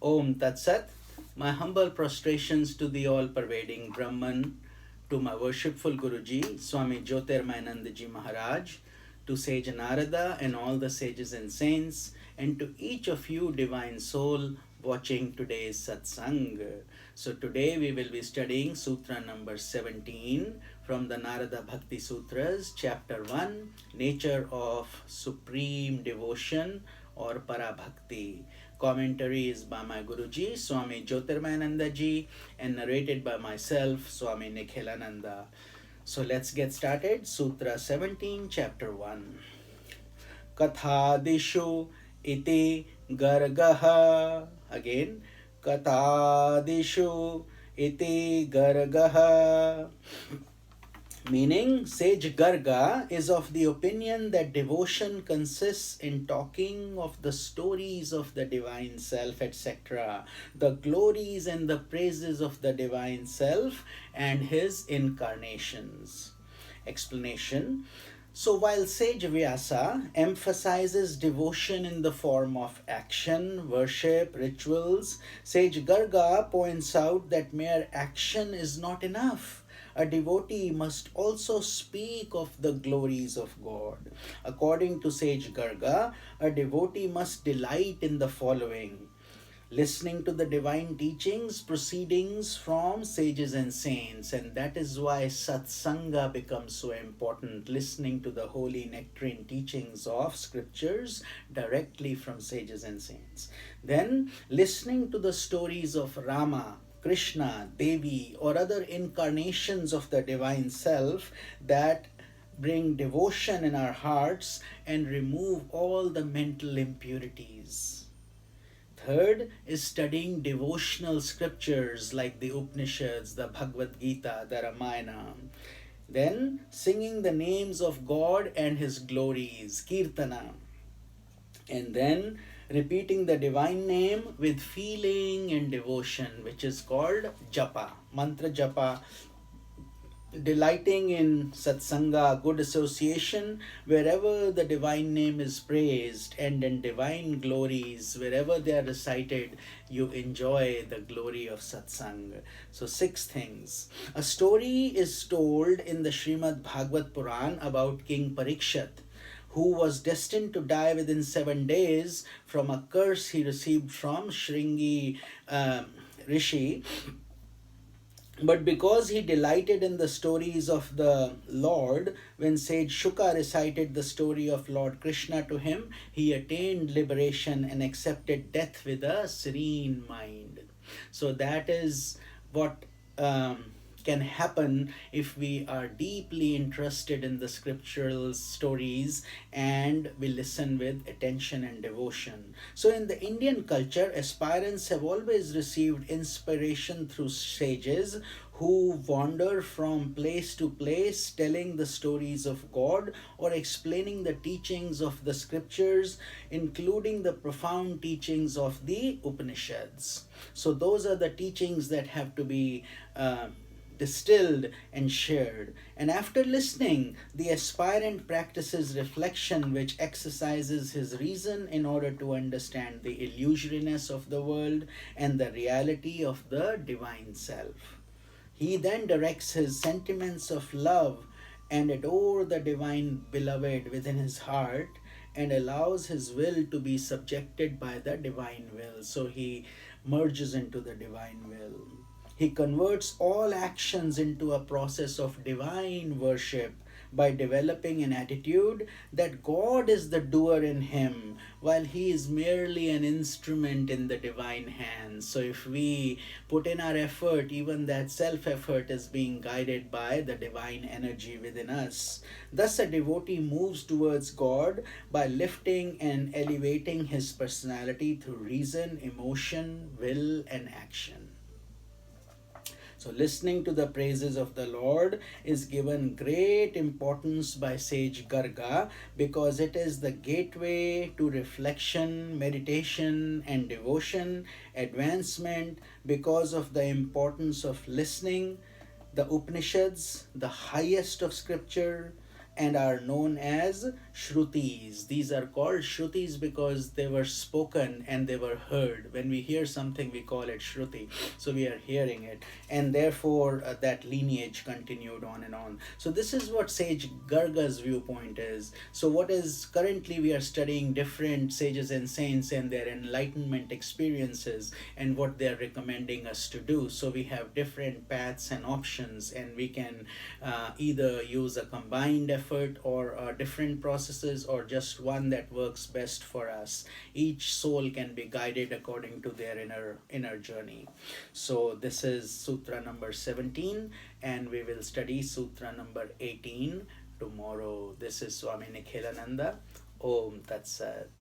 Om Tat Sat. My humble prostrations to the all-pervading Brahman, to my worshipful Guruji, Swami Jyotirmayanandaji Maharaj, to Sage Narada and all the sages and saints, and to each of you, divine soul, watching today's satsang. So today we will be studying Sutra number 17 from the Narada Bhakti Sutras, chapter 1, Nature of Supreme Devotion or Parabhakti. Commentary is by my Guruji, Swami Jyotirmayanandaji, and narrated by myself, Swami Nikhilananda. So let's get started. Sutra 17, chapter 1. Kathadishu iti gargaha. Again, Kathadishu iti gargaha. Meaning, sage Garga is of the opinion that devotion consists in talking of the stories of the divine self, etc., the glories and the praises of the divine self and his incarnations. Explanation. So while sage Vyasa emphasizes devotion in the form of action, worship, rituals, sage Garga points out that mere action is not enough. A devotee must also speak of the glories of God. According to sage Garga, a devotee must delight in the following: listening to the divine teachings, proceedings from sages and saints, and that is why satsanga becomes so important, listening to the holy nectarine teachings of scriptures directly from sages and saints. Then listening to the stories of Rama, Krishna, Devi, or other incarnations of the divine self that bring devotion in our hearts and remove all the mental impurities. Third is studying devotional scriptures like the Upanishads, the Bhagavad Gita, the Ramayana. Then singing the names of God and his glories, Kirtana. And then repeating the divine name with feeling and devotion, which is called japa, mantra japa. Delighting in satsanga, good association, wherever the divine name is praised, and in divine glories, wherever they are recited, you enjoy the glory of satsang. So 6 things. A story is told in the Srimad Bhagavad Puran about King Parikshat, who was destined to die within 7 days from a curse he received from Shringi Rishi. But because he delighted in the stories of the Lord, when sage Shuka recited the story of Lord Krishna to him, he attained liberation and accepted death with a serene mind. So that is what can happen if we are deeply interested in the scriptural stories and we listen with attention and devotion. So in the Indian culture, aspirants have always received inspiration through sages who wander from place to place telling the stories of God or explaining the teachings of the scriptures, including the profound teachings of the Upanishads. So those are the teachings that have to be distilled and shared. And after listening, the aspirant practices reflection, which exercises his reason in order to understand the illusoriness of the world and the reality of the divine self. He then directs his sentiments of love and adore the divine beloved within his heart and allows his will to be subjected by the divine will. So he merges into the divine will. He converts all actions into a process of divine worship by developing an attitude that God is the doer in him, while he is merely an instrument in the divine hands. So if we put in our effort, even that self-effort is being guided by the divine energy within us. Thus a devotee moves towards God by lifting and elevating his personality through reason, emotion, will, and action. So listening to the praises of the Lord is given great importance by sage Garga because it is the gateway to reflection, meditation, and devotion, advancement because of the importance of listening. The Upanishads, the highest of scripture, and are known as Shrutis. These are called Shrutis because they were spoken and they were heard. When we hear something, we call it Shruti. So we are hearing it, and therefore that lineage continued on and on. So this is what sage Garga's viewpoint is. So what is currently, we are studying different sages and saints and their enlightenment experiences and what they are recommending us to do. So we have different paths and options, and we can either use a combined effort or different processes, or just one that works best for us. Each soul can be guided according to their inner journey. So this is Sutra number 17, and we will study Sutra number 18 tomorrow. This is Swami Nikhilananda. Om Tat Sat.